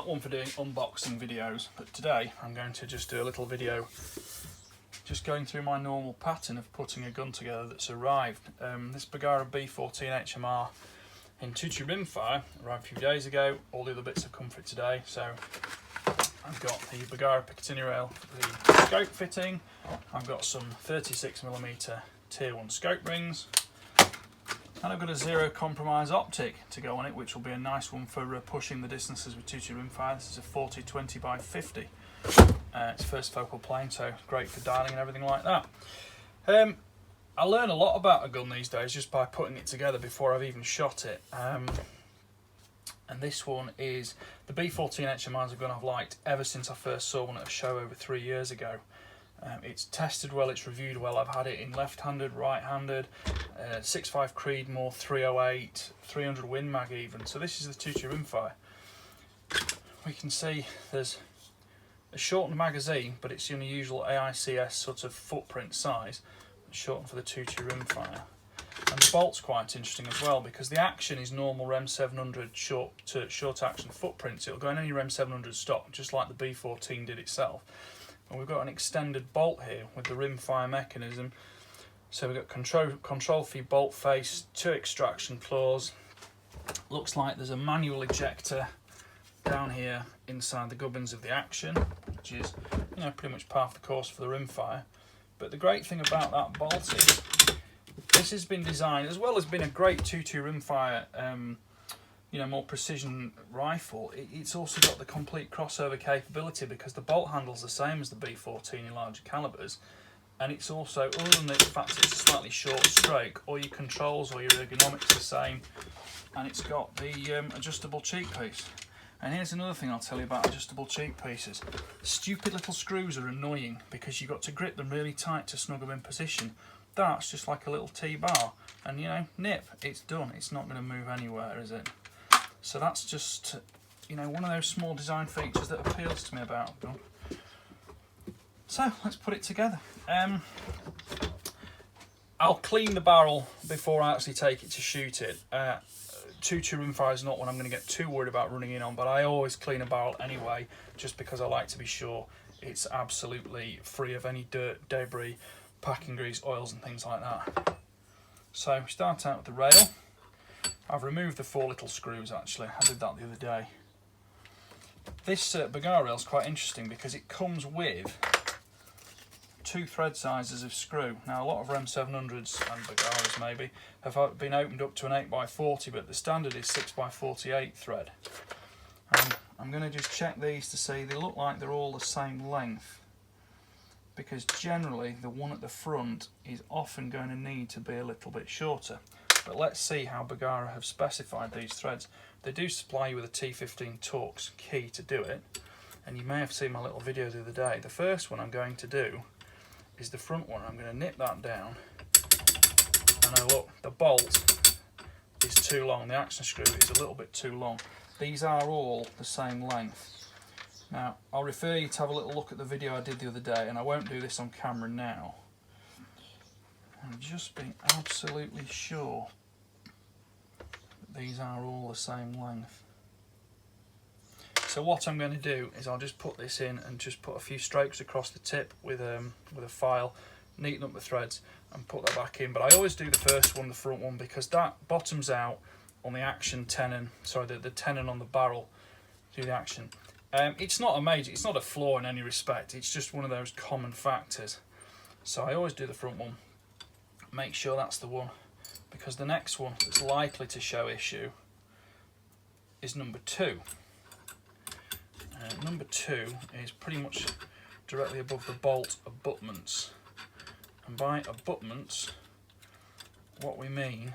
one for doing unboxing videos, but today I'm going to just do a little video just going through my normal pattern of putting a gun together that's arrived. This Bergara B14 HMR in 2-tube rimfire arrived a few days ago. All the other bits have come for it today. So I've got the Bergara Picatinny rail, the scope fitting. I've got some 36mm tier 1 scope rings. And I've got a zero compromise optic to go on it, which will be a nice one for pushing the distances with 2-tube rimfire. This is a 40-20 by 50. It's first focal plane, so great for dialing and everything like that. I learn a lot about a gun these days just by putting it together before I've even shot it. And this one is the B14 HMR is a gun I've liked ever since I first saw one at a show over 3 years ago. It's tested well, it's reviewed well. I've had it in left-handed, right-handed, 6.5 Creedmoor, 308, 300 Win Mag even. So this is the 2-tube rimfire. We can see there's a shortened magazine, but it's in the usual AICS sort of footprint size, shortened for the 2-tube rimfire. And the bolt's quite interesting as well, because the action is normal REM 700 short action footprints. It'll go in any REM 700 stock, just like the B14 did itself. And we've got an extended bolt here with the rimfire mechanism. So we've got control for your bolt face, 2 extraction claws. Looks like there's a manual ejector down here inside the gubbins of the action, which is, you know, pretty much par for the course for the rimfire. But the great thing about that bolt is this has been designed, as well as being a great 2-tube rimfire, you know, more precision rifle. It's also got the complete crossover capability, because the bolt handle's the same as the B14 in larger calibers, and it's also, other than the fact it's a slightly short stroke, all your controls or your ergonomics are the same, and it's got the adjustable cheek piece. And here's another thing I'll tell you about adjustable cheek pieces. Stupid little screws are annoying because you've got to grip them really tight to snug them in position. That's just like a little T-bar, and you know, nip, it's done. It's not going to move anywhere, is it? So that's just, you know, one of those small design features that appeals to me about a gun. So let's put it together. I'll clean the barrel before I actually take it to shoot it. 2-tube rimfire is not one I'm going to get too worried about running in on, but I always clean a barrel anyway, just because I like to be sure it's absolutely free of any dirt, debris, packing grease, oils and things like that. So we start out with the rail. I've removed the 4 little screws actually, I did that the other day. This Bergara rail is quite interesting because it comes with 2 thread sizes of screw. Now a lot of REM 700s and Bergaras maybe have been opened up to an 8x40, but the standard is 6x48 thread. And I'm going to just check these to see they look like they're all the same length, because generally the one at the front is often going to need to be a little bit shorter. But let's see how Bergara have specified these threads. They do supply you with a T15 Torx key to do it, and you may have seen my little video the other day. The first one I'm going to do is the front one. I'm going to nip that down, and now look, the bolt is too long, the action screw is a little bit too long. These are all the same length. Now I'll refer you to have a little look at the video I did the other day, and I won't do this on camera now. I'm just being absolutely sure that these are all the same length. So what I'm going to do is I'll just put this in and just put a few strokes across the tip with a file, neaten up the threads and put that back in. But I always do the first one, the front one, because that bottoms out on the action tenon, sorry, the tenon on the barrel through the action. It's not a flaw in any respect, it's just one of those common factors. So I always do the front one, make sure that's the one, because the next one that's likely to show issue is number 2. Number 2 is pretty much directly above the bolt abutments, and by abutments what we mean,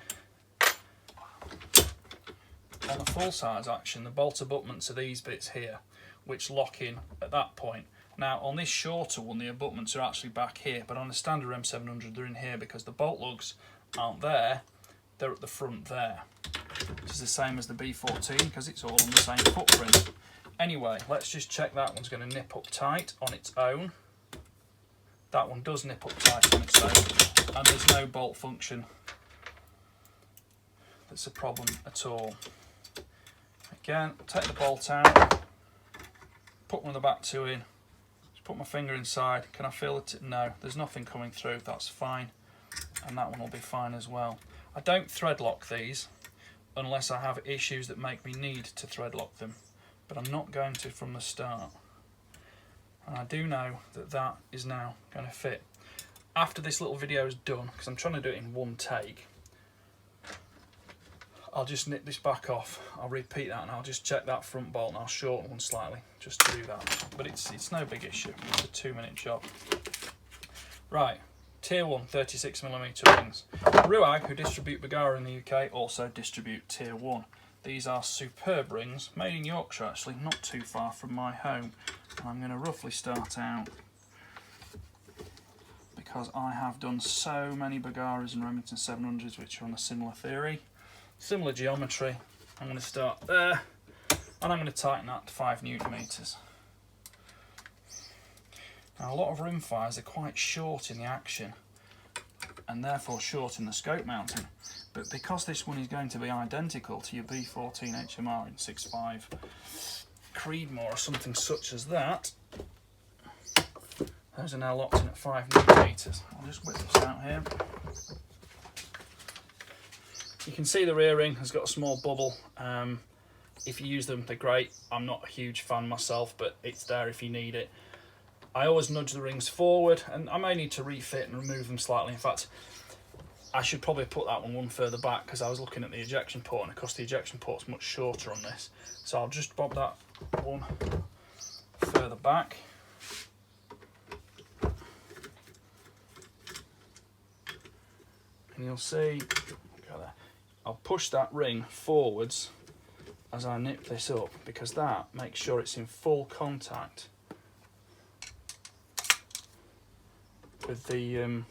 on a full size action the bolt abutments are these bits here which lock in at that point. Now on this shorter one the abutments are actually back here, but on the standard M700 they're in here because the bolt lugs aren't there, they're at the front there, which is the same as the B14 because it's all on the same footprint. Anyway, let's just check that one's going to nip up tight on its own. That one does nip up tight on its own, and there's no bolt function that's a problem at all. Again, take the bolt out, put one of the back two in, just put my finger inside. Can I feel it? No, there's nothing coming through, that's fine. And that one will be fine as well. I don't thread lock these unless I have issues that make me need to thread lock them, but I'm not going to from the start. And I do know that that is now going to fit. After this little video is done, because I'm trying to do it in one take, I'll just nip this back off. I'll repeat that and I'll just check that front bolt and I'll shorten one slightly just to do that. But it's no big issue. It's a 2-minute job. Right, Tier 1 36mm rings. Ruag, who distribute Bergara in the UK, also distribute Tier 1. These are superb rings, made in Yorkshire actually, not too far from my home. And I'm going to roughly start out, because I have done so many Bergaras and Remington 700s which are on a similar theory, similar geometry. I'm going to start there, and I'm going to tighten that to 5 Newton meters. Now a lot of rim fires are quite short in the action, and therefore short in the scope mounting, but because this one is going to be identical to your B14 HMR in 6.5 Creedmoor or something such as that, those are now locked in at 5 Newton meters. I'll just whip this out here. You can see the rear ring has got a small bubble. If you use them, they're great. I'm not a huge fan myself, but it's there if you need it. I always nudge the rings forward, and I may need to refit and remove them slightly. In fact, I should probably put that one further back, because I was looking at the ejection port, and of course the ejection port's much shorter on this. So I'll just bob that one further back. And you'll see, I'll push that ring forwards as I nip this up, because that makes sure it's in full contact with the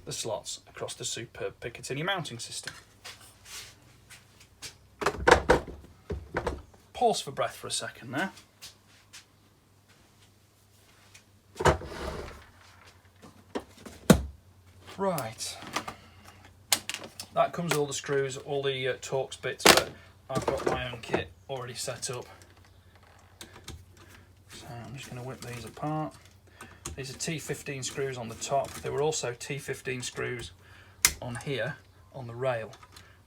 slots across the superb Picatinny mounting system. Pause for breath for a second there. Right, that comes with all the screws, all the Torx bits, but I've got my own kit already set up. So I'm just going to whip these apart. These are T15 screws on the top. There were also T15 screws on here, on the rail.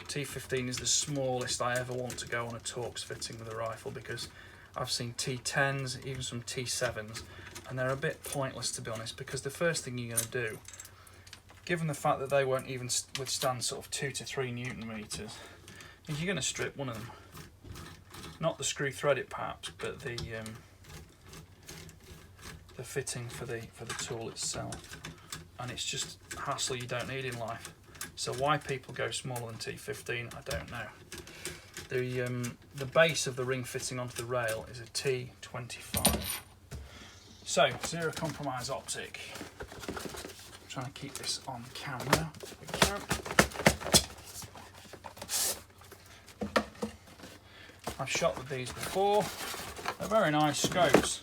T15 is the smallest I ever want to go on a Torx fitting with a rifle, because I've seen T10s, even some T7s, and they're a bit pointless, to be honest, because the first thing you're going to do, given the fact that they won't even withstand sort of 2 to 3 Newton meters, is you're going to strip one of them. Not the screw threaded perhaps, but the fitting for the tool itself. And it's just hassle you don't need in life. So why people go smaller than T15, I don't know. The base of the ring fitting onto the rail is a T25. So, zero compromise optic. Trying to keep this on camera if we can. I've shot with these before. They're very nice scopes.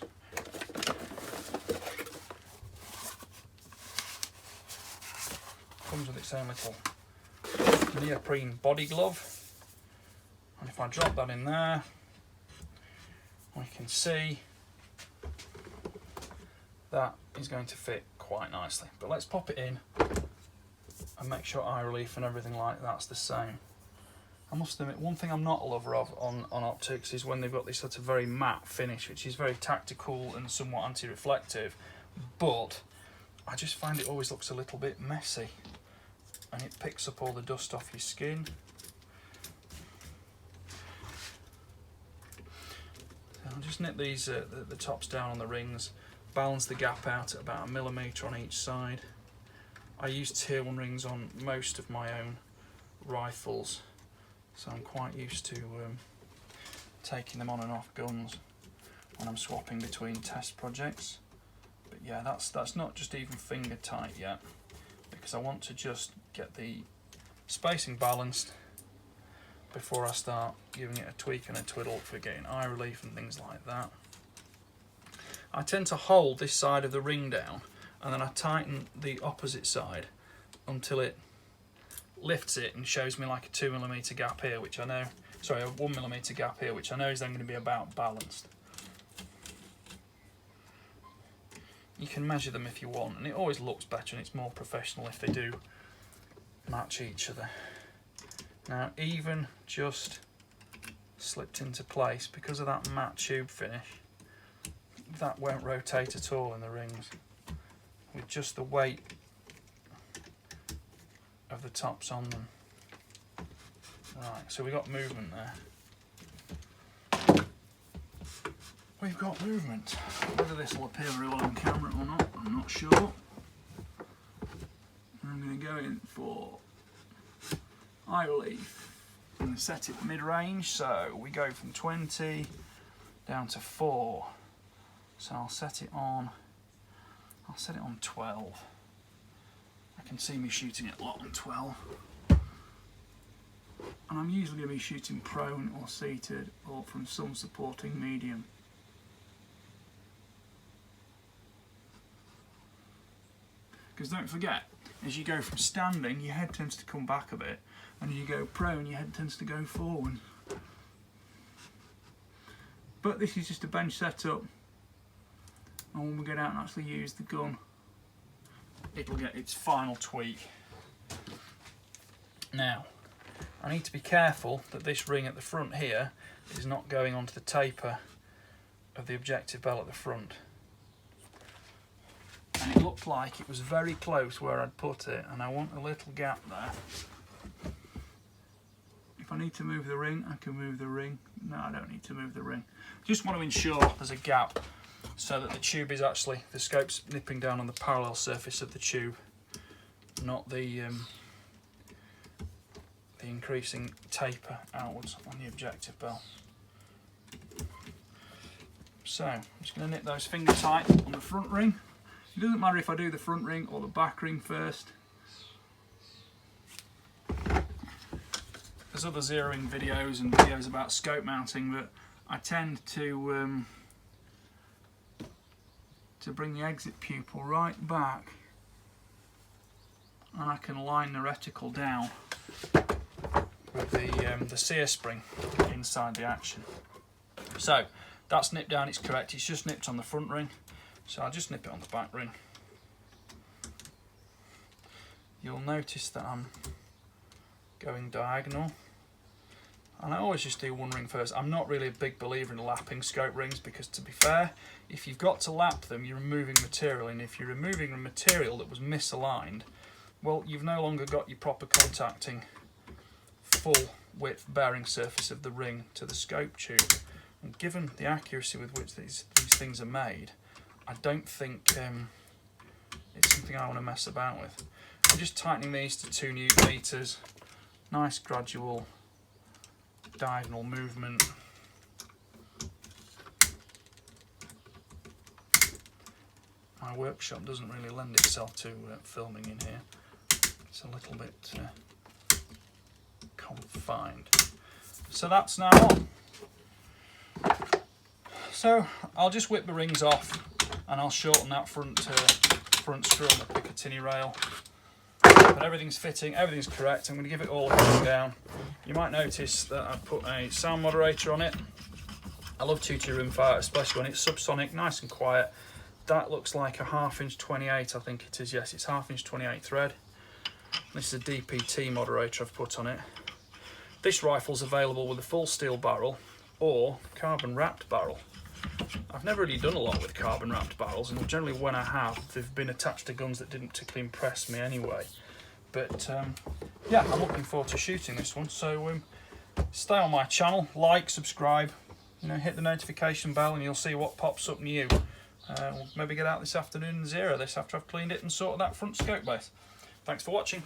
Comes with its own little neoprene body glove, and if I drop that in there, we can see that is going to fit quite nicely. But let's pop it in and make sure eye relief and everything like that's the same. I must admit, one thing I'm not a lover of on optics is when they've got this sort of very matte finish, which is very tactical and somewhat anti-reflective, but I just find it always looks a little bit messy, and it picks up all the dust off your skin. So I'll just nip these the tops down on the rings, balance the gap out at about 1 millimeter on each side. I use Tier 1 rings on most of my own rifles, so I'm quite used to taking them on and off guns when I'm swapping between test projects. But yeah, that's not just even finger tight yet, because I want to just get the spacing balanced before I start giving it a tweak and a twiddle for getting eye relief and things like that. I tend to hold this side of the ring down, and then I tighten the opposite side until it lifts it and shows me like a 2 millimeter gap here, which I know sorry, a 1mm gap here, which I know is then going to be about balanced. You can measure them if you want, and it always looks better and it's more professional if they do match each other. Now, even just slipped into place, because of that matte tube finish, that won't rotate at all in the rings with just the weight of the tops on them. Right, so we've got movement there. We've got movement. Whether this will appear very well on camera or not, I'm not sure. I'm going to go in for eye relief. I'm going to set it mid-range, so we go from 20 down to 4. So I'll set it on 12. I can see me shooting it a lot on 12. And I'm usually going to be shooting prone or seated or from some supporting medium. Because don't forget, as you go from standing, your head tends to come back a bit, and as you go prone, your head tends to go forward. But this is just a bench setup, and when we get out and actually use the gun, it'll get its final tweak. Now, I need to be careful that this ring at the front here is not going onto the taper of the objective bell at the front. And it looked like it was very close where I'd put it, and I want a little gap there. If I need to move the ring, I can move the ring. No, I don't need to move the ring. Just want to ensure there's a gap so that the tube is actually, the scope's nipping down on the parallel surface of the tube, not the increasing taper outwards on the objective bell. So I'm just going to nip those finger tight on the front ring. It doesn't matter if I do the front ring or the back ring first. There's other zeroing videos and videos about scope mounting, but I tend to bring the exit pupil right back, and I can line the reticle down with the sear spring inside the action. So that's nipped down, it's correct, it's just nipped on the front ring. So I'll just nip it on the back ring. You'll notice that I'm going diagonal. And I always just do one ring first. I'm not really a big believer in lapping scope rings because, to be fair, if you've got to lap them, you're removing material. And if you're removing a material that was misaligned, well, you've no longer got your proper contacting full width bearing surface of the ring to the scope tube. And given the accuracy with which these things are made, I don't think it's something I want to mess about with. I'm just tightening these to 2 Newton meters. Nice gradual diagonal movement. My workshop doesn't really lend itself to filming in here. It's a little bit confined. So that's now on. So I'll just whip the rings off, and I'll shorten that front screw on the Picatinny rail. But everything's fitting, everything's correct. I'm going to give it all a cool down. You might notice that I've put a sound moderator on it. I love 2-2 rimfire, especially when it's subsonic, nice and quiet. That looks like a 1/2 inch 28, I think it is. Yes, it's 1/2 inch 28 thread. This is a DPT moderator I've put on it. This rifle's available with a full steel barrel or carbon wrapped barrel. I've never really done a lot with carbon wrapped barrels, and generally when I have, they've been attached to guns that didn't particularly impress me anyway. But yeah, I'm looking forward to shooting this one. So stay on my channel, like, subscribe, hit the notification bell, and you'll see what pops up new. We'll maybe get out this afternoon and zero this after I've cleaned it and sorted that front scope base. Thanks for watching.